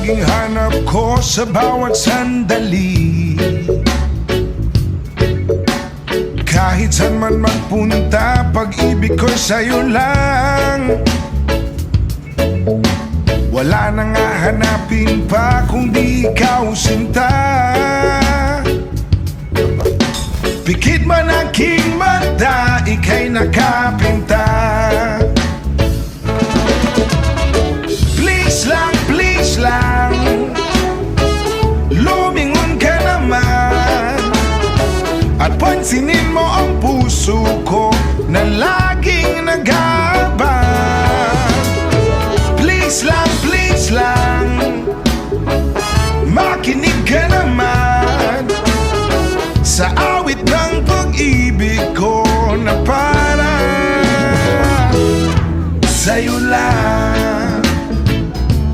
laging hanap ko sa bawat sandali. Kahit saan man magpunta, pag-ibig ko sa'yo lang. Wala nang hahanapin pa kung di ikaw sinta. Pikit man aking mata, ika'y nakapinta. Please lang, lumingon ka naman at pansinin